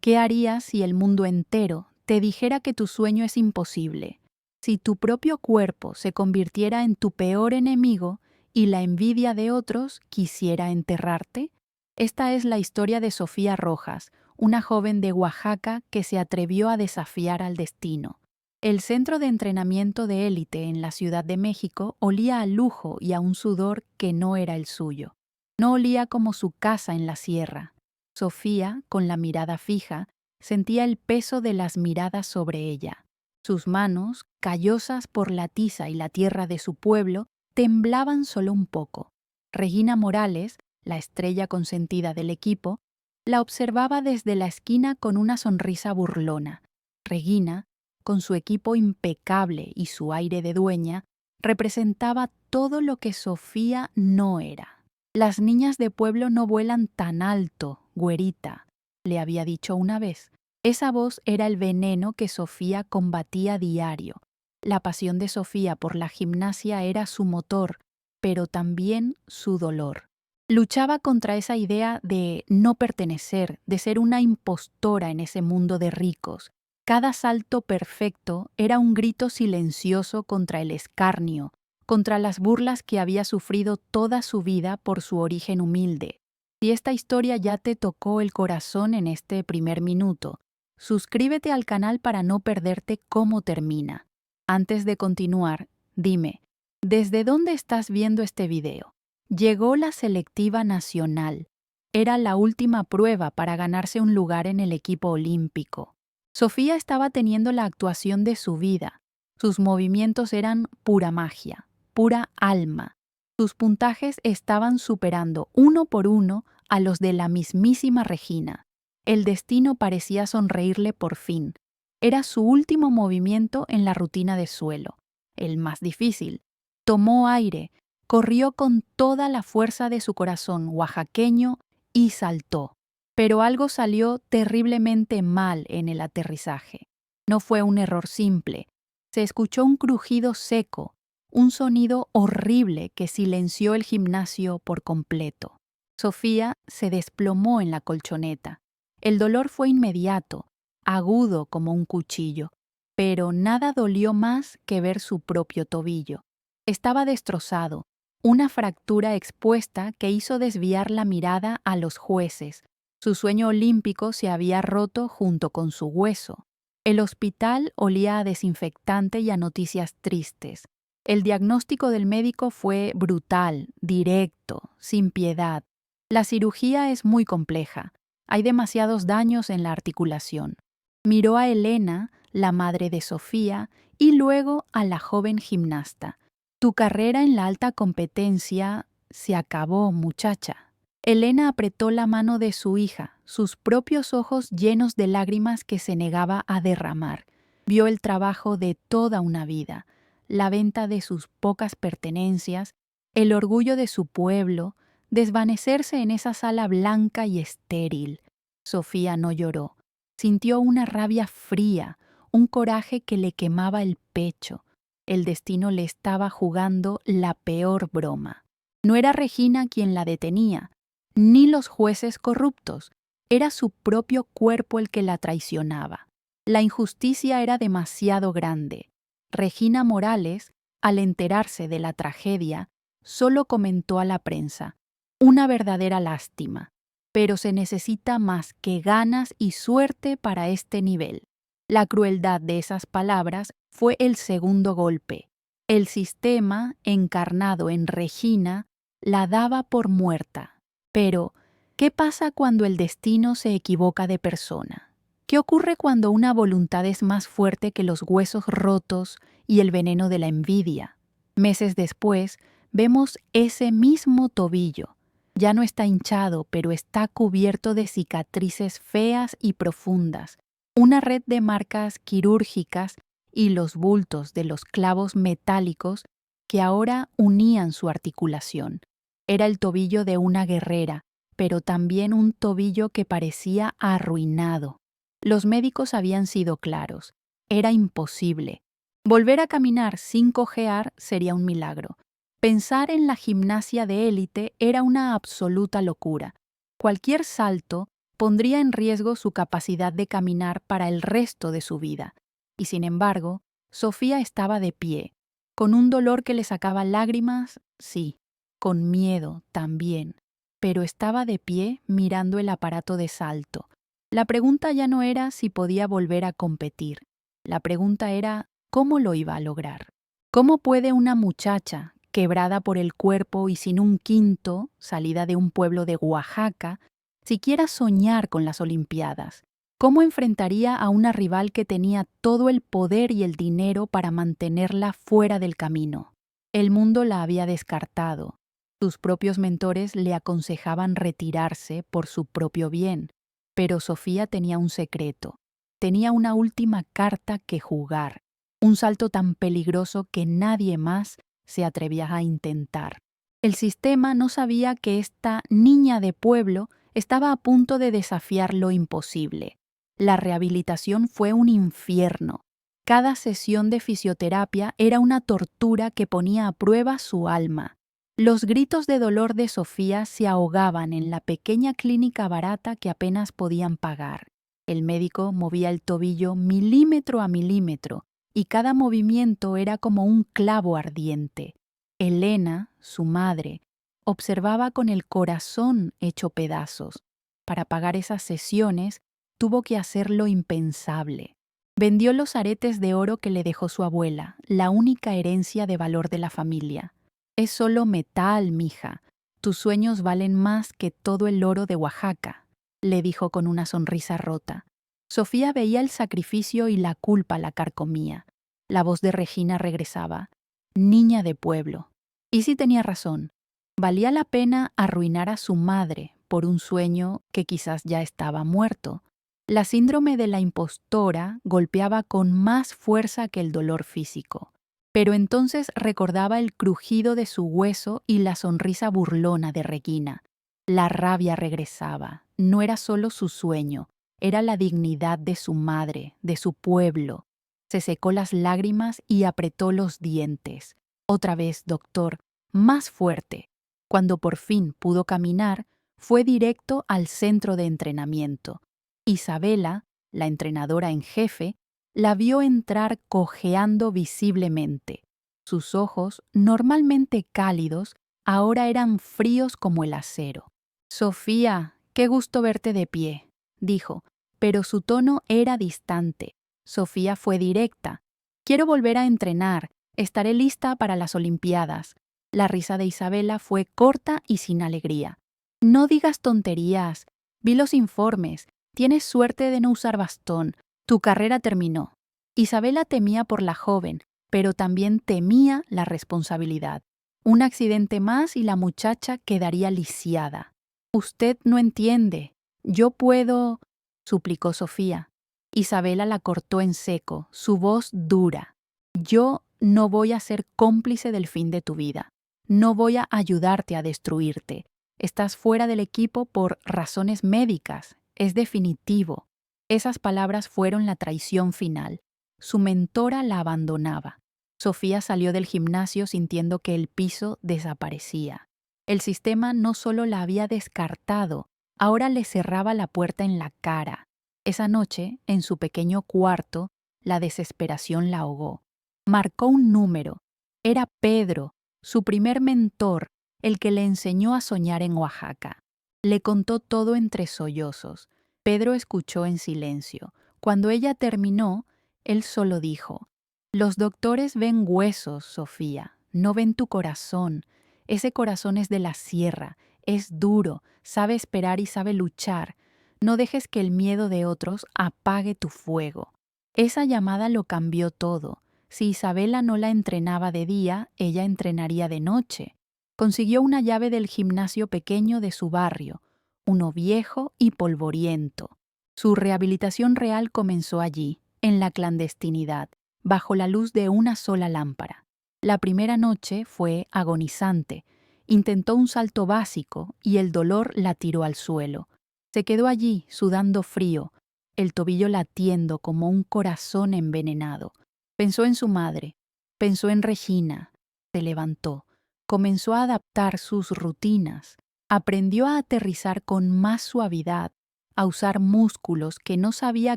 ¿Qué harías si el mundo entero te dijera que tu sueño es imposible? Si tu propio cuerpo se convirtiera en tu peor enemigo y la envidia de otros quisiera enterrarte. Esta es la historia de Sofía Rojas, una joven de Oaxaca que se atrevió a desafiar al destino. El centro de entrenamiento de élite en la Ciudad de México olía a lujo y a un sudor que no era el suyo. No olía como su casa en la sierra. Sofía, con la mirada fija, sentía el peso de las miradas sobre ella. Sus manos, callosas por la tiza y la tierra de su pueblo, temblaban solo un poco. Regina Morales, la estrella consentida del equipo, la observaba desde la esquina con una sonrisa burlona. Regina, con su equipo impecable y su aire de dueña, representaba todo lo que Sofía no era. Las niñas de pueblo no vuelan tan alto, güerita, le había dicho una vez. Esa voz era el veneno que Sofía combatía diario. La pasión de Sofía por la gimnasia era su motor, pero también su dolor. Luchaba contra esa idea de no pertenecer, de ser una impostora en ese mundo de ricos. Cada salto perfecto era un grito silencioso contra el escarnio, contra las burlas que había sufrido toda su vida por su origen humilde. Si esta historia ya te tocó el corazón en este primer minuto, suscríbete al canal para no perderte cómo termina. Antes de continuar, dime, ¿desde dónde estás viendo este video? Llegó la selectiva nacional. Era la última prueba para ganarse un lugar en el equipo olímpico. Sofía estaba teniendo la actuación de su vida. Sus movimientos eran pura magia, pura alma. Sus puntajes estaban superando uno por uno a los de la mismísima Regina. El destino parecía sonreírle por fin. Era su último movimiento en la rutina de suelo, el más difícil. Tomó aire, corrió con toda la fuerza de su corazón oaxaqueño y saltó. Pero algo salió terriblemente mal en el aterrizaje. No fue un error simple. Se escuchó un crujido seco, un sonido horrible que silenció el gimnasio por completo. Sofía se desplomó en la colchoneta. El dolor fue inmediato, agudo como un cuchillo, pero nada dolió más que ver su propio tobillo. Estaba destrozado, una fractura expuesta que hizo desviar la mirada a los jueces. Su sueño olímpico se había roto junto con su hueso. El hospital olía a desinfectante y a noticias tristes. El diagnóstico del médico fue brutal, directo, sin piedad. La cirugía es muy compleja. Hay demasiados daños en la articulación. Miró a Elena, la madre de Sofía, y luego a la joven gimnasta. Tu carrera en la alta competencia se acabó, muchacha. Elena apretó la mano de su hija, sus propios ojos llenos de lágrimas que se negaba a derramar. Vio el trabajo de toda una vida, la venta de sus pocas pertenencias, el orgullo de su pueblo, desvanecerse en esa sala blanca y estéril. Sofía no lloró. Sintió una rabia fría, un coraje que le quemaba el pecho. El destino le estaba jugando la peor broma. No era Regina quien la detenía, ni los jueces corruptos. Era su propio cuerpo el que la traicionaba. La injusticia era demasiado grande. Regina Morales, al enterarse de la tragedia, solo comentó a la prensa: una verdadera lástima, pero se necesita más que ganas y suerte para este nivel. La crueldad de esas palabras fue el segundo golpe. El sistema, encarnado en Regina, la daba por muerta. Pero, ¿qué pasa cuando el destino se equivoca de persona? ¿Qué ocurre cuando una voluntad es más fuerte que los huesos rotos y el veneno de la envidia? Meses después, vemos ese mismo tobillo. Ya no está hinchado, pero está cubierto de cicatrices feas y profundas, una red de marcas quirúrgicas y los bultos de los clavos metálicos que ahora unían su articulación. Era el tobillo de una guerrera, pero también un tobillo que parecía arruinado. Los médicos habían sido claros. Era imposible. Volver a caminar sin cojear sería un milagro. Pensar en la gimnasia de élite era una absoluta locura. Cualquier salto pondría en riesgo su capacidad de caminar para el resto de su vida. Y sin embargo, Sofía estaba de pie, con un dolor que le sacaba lágrimas, sí, con miedo también, pero estaba de pie mirando el aparato de salto. La pregunta ya no era si podía volver a competir. La pregunta era cómo lo iba a lograr. ¿Cómo puede una muchacha, quebrada por el cuerpo y sin un quinto, salida de un pueblo de Oaxaca, siquiera soñar con las Olimpiadas? ¿Cómo enfrentaría a una rival que tenía todo el poder y el dinero para mantenerla fuera del camino? El mundo la había descartado. Sus propios mentores le aconsejaban retirarse por su propio bien. Pero Sofía tenía un secreto. Tenía una última carta que jugar. Un salto tan peligroso que nadie más se atrevía a intentar. El sistema no sabía que esta niña de pueblo estaba a punto de desafiar lo imposible. La rehabilitación fue un infierno. Cada sesión de fisioterapia era una tortura que ponía a prueba su alma. Los gritos de dolor de Sofía se ahogaban en la pequeña clínica barata que apenas podían pagar. El médico movía el tobillo milímetro a milímetro y cada movimiento era como un clavo ardiente. Elena, su madre, observaba con el corazón hecho pedazos. Para pagar esas sesiones, tuvo que hacer lo impensable. Vendió los aretes de oro que le dejó su abuela, la única herencia de valor de la familia. Es solo metal, mija. Tus sueños valen más que todo el oro de Oaxaca, le dijo con una sonrisa rota. Sofía veía el sacrificio y la culpa la carcomía. La voz de Regina regresaba. Niña de pueblo. Y sí tenía razón. Valía la pena arruinar a su madre por un sueño que quizás ya estaba muerto. La síndrome de la impostora golpeaba con más fuerza que el dolor físico. Pero entonces recordaba el crujido de su hueso y la sonrisa burlona de Regina. La rabia regresaba. No era solo su sueño, era la dignidad de su madre, de su pueblo. Se secó las lágrimas y apretó los dientes. Otra vez, doctor, más fuerte. Cuando por fin pudo caminar, fue directo al centro de entrenamiento. Isabela, la entrenadora en jefe, la vio entrar cojeando visiblemente. Sus ojos, normalmente cálidos, ahora eran fríos como el acero. Sofía, qué gusto verte de pie, dijo, pero su tono era distante. Sofía fue directa. Quiero volver a entrenar. Estaré lista para las Olimpiadas. La risa de Isabela fue corta y sin alegría. No digas tonterías. Vi los informes. Tienes suerte de no usar bastón. Tu carrera terminó. Isabela temía por la joven, pero también temía la responsabilidad. Un accidente más y la muchacha quedaría lisiada. Usted no entiende. Yo puedo, suplicó Sofía. Isabela la cortó en seco, su voz dura. Yo no voy a ser cómplice del fin de tu vida. No voy a ayudarte a destruirte. Estás fuera del equipo por razones médicas. Es definitivo. Esas palabras fueron la traición final. Su mentora la abandonaba. Sofía salió del gimnasio sintiendo que el piso desaparecía. El sistema no solo la había descartado, ahora le cerraba la puerta en la cara. Esa noche, en su pequeño cuarto, la desesperación la ahogó. Marcó un número. Era Pedro, su primer mentor, el que le enseñó a soñar en Oaxaca. Le contó todo entre sollozos. Pedro escuchó en silencio. Cuando ella terminó, él solo dijo: «Los doctores ven huesos, Sofía, no ven tu corazón. Ese corazón es de la sierra, es duro, sabe esperar y sabe luchar. No dejes que el miedo de otros apague tu fuego». Esa llamada lo cambió todo. Si Isabela no la entrenaba de día, ella entrenaría de noche. Consiguió una llave del gimnasio pequeño de su barrio, uno viejo y polvoriento. Su rehabilitación real comenzó allí, en la clandestinidad, bajo la luz de una sola lámpara. La primera noche fue agonizante. Intentó un salto básico y el dolor la tiró al suelo. Se quedó allí, sudando frío, el tobillo latiendo como un corazón envenenado. Pensó en su madre, pensó en Regina. Se levantó, comenzó a adaptar sus rutinas, aprendió a aterrizar con más suavidad. a usar músculos que no sabía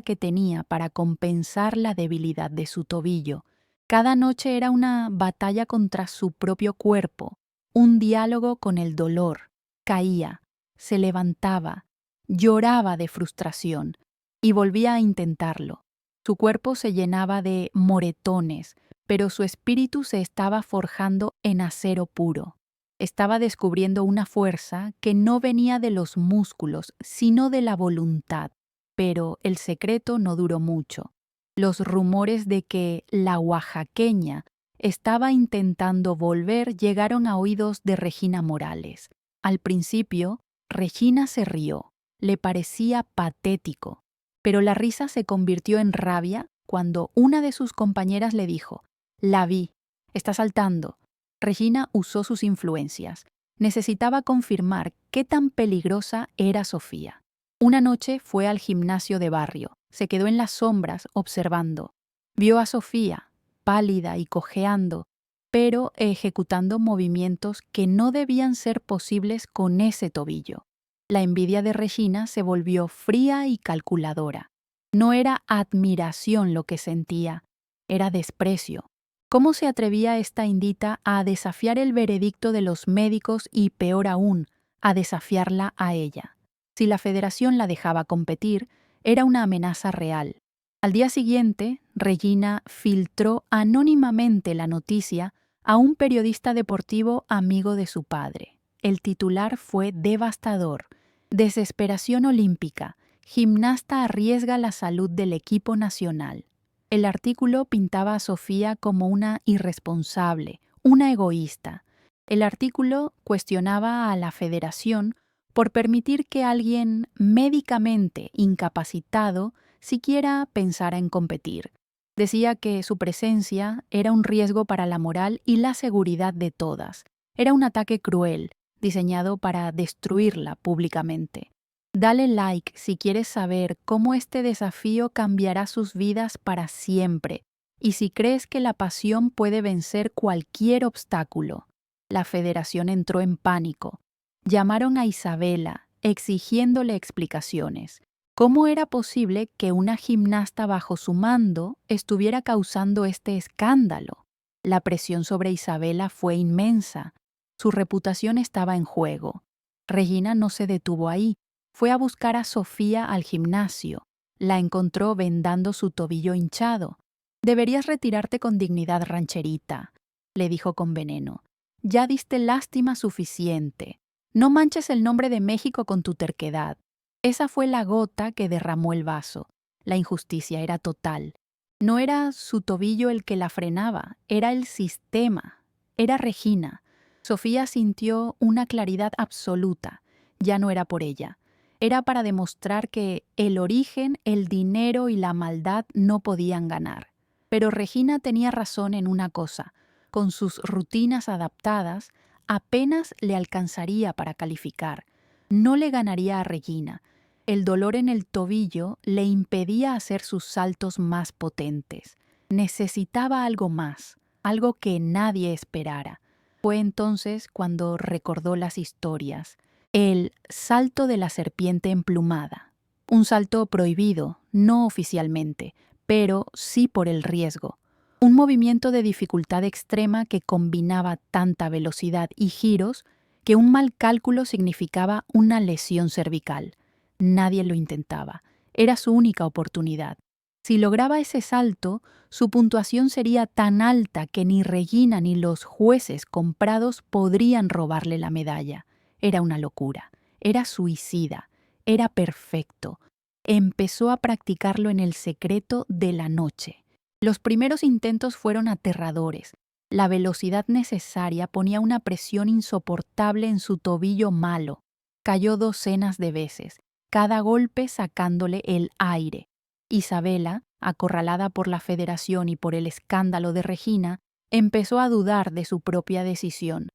que tenía para compensar la debilidad de su tobillo. Cada noche era una batalla contra su propio cuerpo, un diálogo con el dolor. Caía, se levantaba, lloraba de frustración y volvía a intentarlo. Su cuerpo se llenaba de moretones, pero su espíritu se estaba forjando en acero puro. Estaba descubriendo una fuerza que no venía de los músculos, sino de la voluntad. Pero el secreto no duró mucho. Los rumores de que la oaxaqueña estaba intentando volver llegaron a oídos de Regina Morales. Al principio, Regina se rió. Le parecía patético. Pero la risa se convirtió en rabia cuando una de sus compañeras le dijo: «La vi. Está saltando». Regina usó sus influencias. Necesitaba confirmar qué tan peligrosa era Sofía. Una noche fue al gimnasio de barrio. Se quedó en las sombras observando. Vio a Sofía, pálida y cojeando, pero ejecutando movimientos que no debían ser posibles con ese tobillo. La envidia de Regina se volvió fría y calculadora. No era admiración lo que sentía, era desprecio. ¿Cómo se atrevía esta indita a desafiar el veredicto de los médicos y, peor aún, a desafiarla a ella? Si la federación la dejaba competir, era una amenaza real. Al día siguiente, Regina filtró anónimamente la noticia a un periodista deportivo amigo de su padre. El titular fue devastador: «Desesperación olímpica. Gimnasta arriesga la salud del equipo nacional». El artículo pintaba a Sofía como una irresponsable, una egoísta. El artículo cuestionaba a la federación por permitir que alguien médicamente incapacitado siquiera pensara en competir. Decía que su presencia era un riesgo para la moral y la seguridad de todas. Era un ataque cruel, diseñado para destruirla públicamente. Dale like si quieres saber cómo este desafío cambiará sus vidas para siempre y si crees que la pasión puede vencer cualquier obstáculo. La federación entró en pánico. Llamaron a Isabela, exigiéndole explicaciones. ¿Cómo era posible que una gimnasta bajo su mando estuviera causando este escándalo? La presión sobre Isabela fue inmensa. Su reputación estaba en juego. Regina no se detuvo ahí. Fue a buscar a Sofía al gimnasio. La encontró vendando su tobillo hinchado. «Deberías retirarte con dignidad, rancherita», le dijo con veneno. «Ya diste lástima suficiente. No manches el nombre de México con tu terquedad». Esa fue la gota que derramó el vaso. La injusticia era total. No era su tobillo el que la frenaba, era el sistema. Era Regina. Sofía sintió una claridad absoluta. Ya no era por ella. Era para demostrar que el origen, el dinero y la maldad no podían ganar. Pero Regina tenía razón en una cosa: con sus rutinas adaptadas, apenas le alcanzaría para calificar. No le ganaría a Regina. El dolor en el tobillo le impedía hacer sus saltos más potentes. Necesitaba algo más, algo que nadie esperara. Fue entonces cuando recordó las historias. El salto de la serpiente emplumada. Un salto prohibido, no oficialmente, pero sí por el riesgo. Un movimiento de dificultad extrema que combinaba tanta velocidad y giros que un mal cálculo significaba una lesión cervical. Nadie lo intentaba. Era su única oportunidad. Si lograba ese salto, su puntuación sería tan alta que ni Regina ni los jueces comprados podrían robarle la medalla. Era una locura. Era suicida. Era perfecto. Empezó a practicarlo en el secreto de la noche. Los primeros intentos fueron aterradores. La velocidad necesaria ponía una presión insoportable en su tobillo malo. Cayó docenas de veces, cada golpe sacándole el aire. Isabela, acorralada por la federación y por el escándalo de Regina, empezó a dudar de su propia decisión.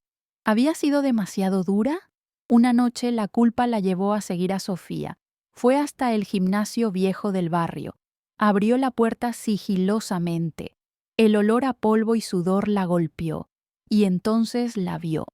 ¿Había sido demasiado dura? Una noche la culpa la llevó a seguir a Sofía. Fue hasta el gimnasio viejo del barrio. Abrió la puerta sigilosamente. El olor a polvo y sudor la golpeó, y entonces la vio.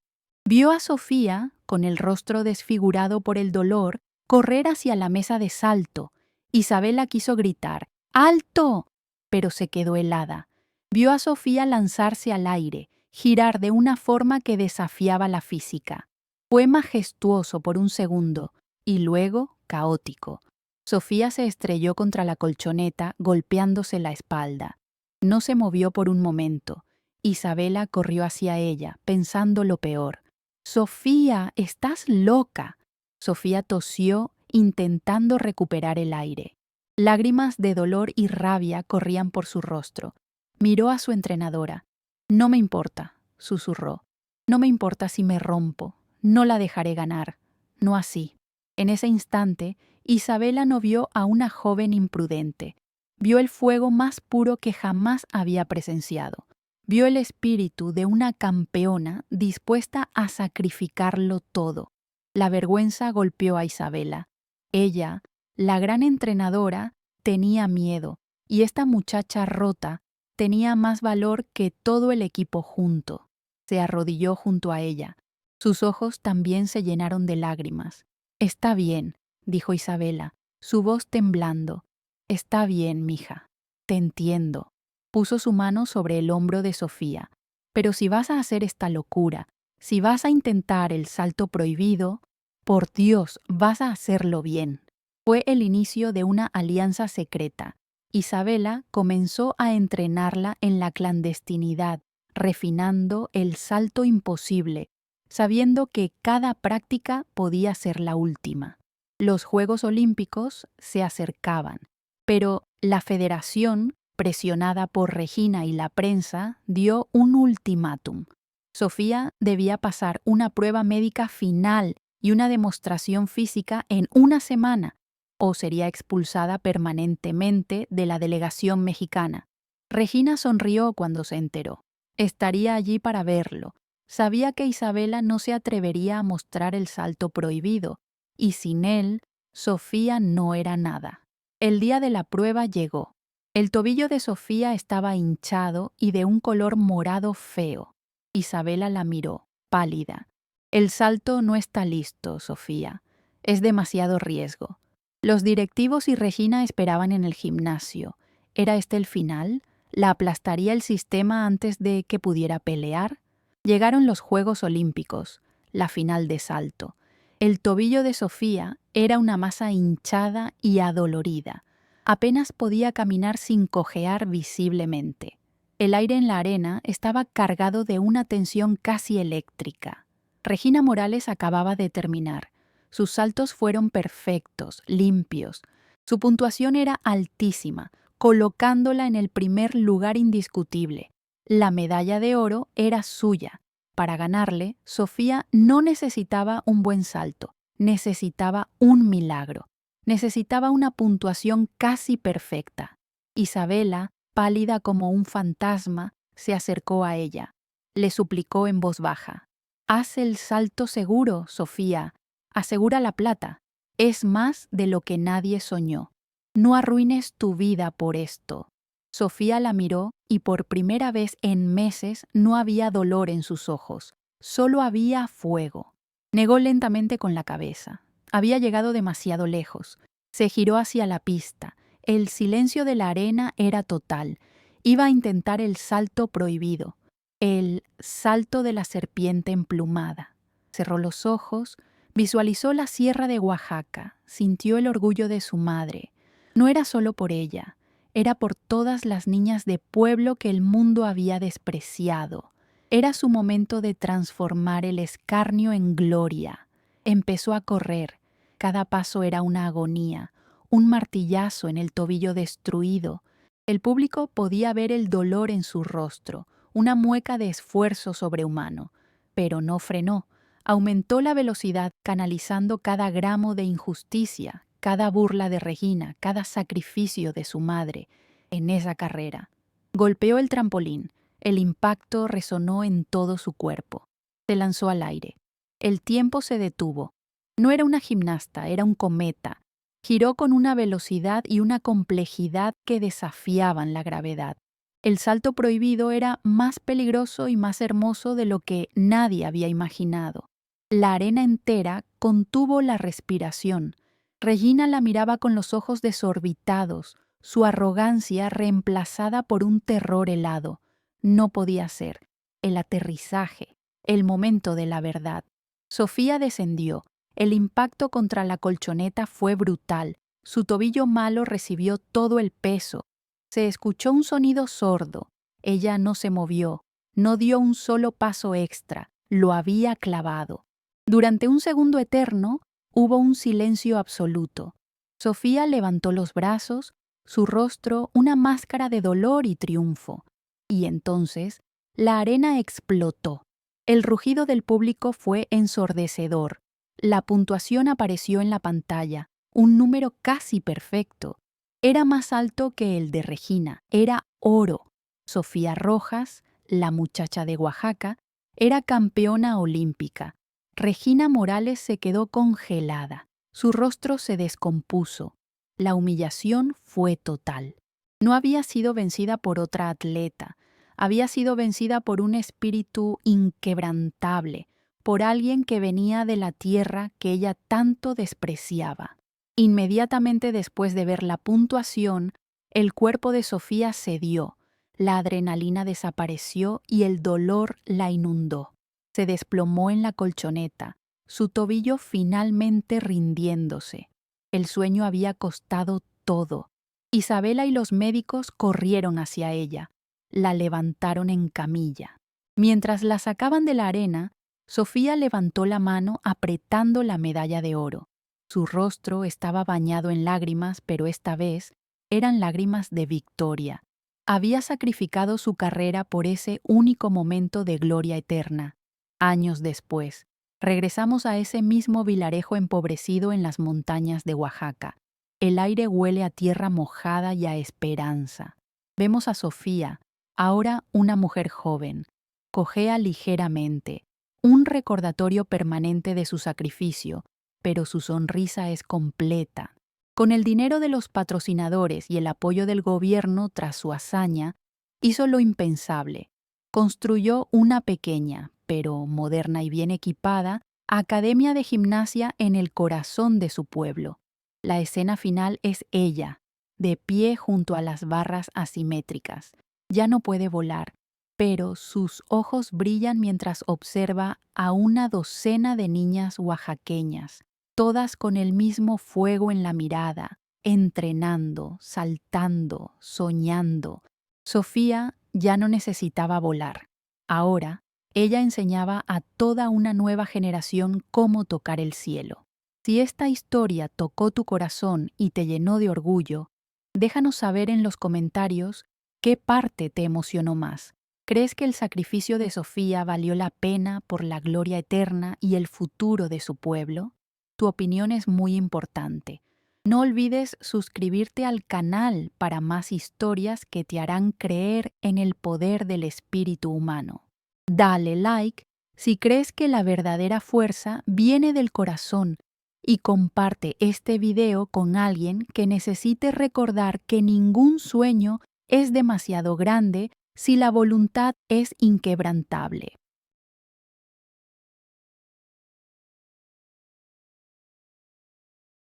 Vio a Sofía, con el rostro desfigurado por el dolor, correr hacia la mesa de salto. Isabela quiso gritar ¡alto!, pero se quedó helada. Vio a Sofía lanzarse al aire, girar de una forma que desafiaba la física. Fue majestuoso por un segundo y luego caótico. Sofía se estrelló contra la colchoneta, golpeándose la espalda. No se movió por un momento. Isabela corrió hacia ella, pensando lo peor. «Sofía, estás loca». Sofía tosió, intentando recuperar el aire. Lágrimas de dolor y rabia corrían por su rostro. Miró a su entrenadora. «No me importa», susurró. «No me importa si me rompo. No la dejaré ganar. No así». En ese instante, Isabela no vio a una joven imprudente. Vio el fuego más puro que jamás había presenciado. Vio el espíritu de una campeona dispuesta a sacrificarlo todo. La vergüenza golpeó a Isabela. Ella, la gran entrenadora, tenía miedo, y esta muchacha rota tenía más valor que todo el equipo junto. Se arrodilló junto a ella. Sus ojos también se llenaron de lágrimas. «Está bien», dijo Isabela, su voz temblando. «Está bien, mija. Te entiendo». Puso su mano sobre el hombro de Sofía. «Pero si vas a hacer esta locura, si vas a intentar el salto prohibido, por Dios, vas a hacerlo bien». Fue el inicio de una alianza secreta. Isabela comenzó a entrenarla en la clandestinidad, refinando el salto imposible, sabiendo que cada práctica podía ser la última. Los Juegos Olímpicos se acercaban, pero la federación, presionada por Regina y la prensa, dio un ultimátum. Sofía debía pasar una prueba médica final y una demostración física en una semana, o sería expulsada permanentemente de la delegación mexicana. Regina sonrió cuando se enteró. Estaría allí para verlo. Sabía que Isabela no se atrevería a mostrar el salto prohibido, y sin él, Sofía no era nada. El día de la prueba llegó. El tobillo de Sofía estaba hinchado y de un color morado feo. Isabela la miró, pálida. «El salto no está listo, Sofía. Es demasiado riesgo». Los directivos y Regina esperaban en el gimnasio. ¿Era este el final? ¿La aplastaría el sistema antes de que pudiera pelear? Llegaron los Juegos Olímpicos, la final de salto. El tobillo de Sofía era una masa hinchada y adolorida. Apenas podía caminar sin cojear visiblemente. El aire en la arena estaba cargado de una tensión casi eléctrica. Regina Morales acababa de terminar. Sus saltos fueron perfectos, limpios. Su puntuación era altísima, colocándola en el primer lugar indiscutible. La medalla de oro era suya. Para ganarle, Sofía no necesitaba un buen salto, necesitaba un milagro. Necesitaba una puntuación casi perfecta. Isabela, pálida como un fantasma, se acercó a ella. Le suplicó en voz baja. «Haz el salto seguro, Sofía. Asegura la plata. Es más de lo que nadie soñó. No arruines tu vida por esto». Sofía la miró y por primera vez en meses no había dolor en sus ojos. Solo había fuego. Negó lentamente con la cabeza. Había llegado demasiado lejos. Se giró hacia la pista. El silencio de la arena era total. Iba a intentar el salto prohibido. El salto de la serpiente emplumada. Cerró los ojos, visualizó la sierra de Oaxaca, sintió el orgullo de su madre. No era solo por ella, era por todas las niñas de pueblo que el mundo había despreciado. Era su momento de transformar el escarnio en gloria. Empezó a correr. Cada paso era una agonía, un martillazo en el tobillo destruido. El público podía ver el dolor en su rostro, una mueca de esfuerzo sobrehumano. Pero no frenó. Aumentó la velocidad canalizando cada gramo de injusticia, cada burla de Regina, cada sacrificio de su madre en esa carrera. Golpeó el trampolín. El impacto resonó en todo su cuerpo. Se lanzó al aire. El tiempo se detuvo. No era una gimnasta, era un cometa. Giró con una velocidad y una complejidad que desafiaban la gravedad. El salto prohibido era más peligroso y más hermoso de lo que nadie había imaginado. La arena entera contuvo la respiración. Regina la miraba con los ojos desorbitados, su arrogancia reemplazada por un terror helado. No podía ser. El aterrizaje, el momento de la verdad. Sofía descendió. El impacto contra la colchoneta fue brutal. Su tobillo malo recibió todo el peso. Se escuchó un sonido sordo. Ella no se movió, no dio un solo paso extra, lo había clavado. Durante un segundo eterno, hubo un silencio absoluto. Sofía levantó los brazos, su rostro una máscara de dolor y triunfo. Y entonces, la arena explotó. El rugido del público fue ensordecedor. La puntuación apareció en la pantalla, un número casi perfecto. Era más alto que el de Regina, era oro. Sofía Rojas, la muchacha de Oaxaca, era campeona olímpica. Regina Morales se quedó congelada. Su rostro se descompuso. La humillación fue total. No había sido vencida por otra atleta. Había sido vencida por un espíritu inquebrantable, por alguien que venía de la tierra que ella tanto despreciaba. Inmediatamente después de ver la puntuación, el cuerpo de Sofía cedió. La adrenalina desapareció y el dolor la inundó. Se desplomó en la colchoneta, su tobillo finalmente rindiéndose. El sueño había costado todo. Isabela y los médicos corrieron hacia ella. La levantaron en camilla. Mientras la sacaban de la arena, Sofía levantó la mano apretando la medalla de oro. Su rostro estaba bañado en lágrimas, pero esta vez eran lágrimas de victoria. Había sacrificado su carrera por ese único momento de gloria eterna. Años después, regresamos a ese mismo vilarejo empobrecido en las montañas de Oaxaca. El aire huele a tierra mojada y a esperanza. Vemos a Sofía, ahora una mujer joven. Cojea ligeramente, un recordatorio permanente de su sacrificio, pero su sonrisa es completa. Con el dinero de los patrocinadores y el apoyo del gobierno tras su hazaña, hizo lo impensable. Construyó una pequeña, pero moderna y bien equipada, academia de gimnasia en el corazón de su pueblo. La escena final es ella, de pie junto a las barras asimétricas. Ya no puede volar, pero sus ojos brillan mientras observa a una docena de niñas oaxaqueñas, todas con el mismo fuego en la mirada, entrenando, saltando, soñando. Sofía ya no necesitaba volar. Ahora, ella enseñaba a toda una nueva generación cómo tocar el cielo. Si esta historia tocó tu corazón y te llenó de orgullo, déjanos saber en los comentarios qué parte te emocionó más. ¿Crees que el sacrificio de Sofía valió la pena por la gloria eterna y el futuro de su pueblo? Tu opinión es muy importante. No olvides suscribirte al canal para más historias que te harán creer en el poder del espíritu humano. Dale like si crees que la verdadera fuerza viene del corazón y comparte este video con alguien que necesite recordar que ningún sueño es demasiado grande si la voluntad es inquebrantable.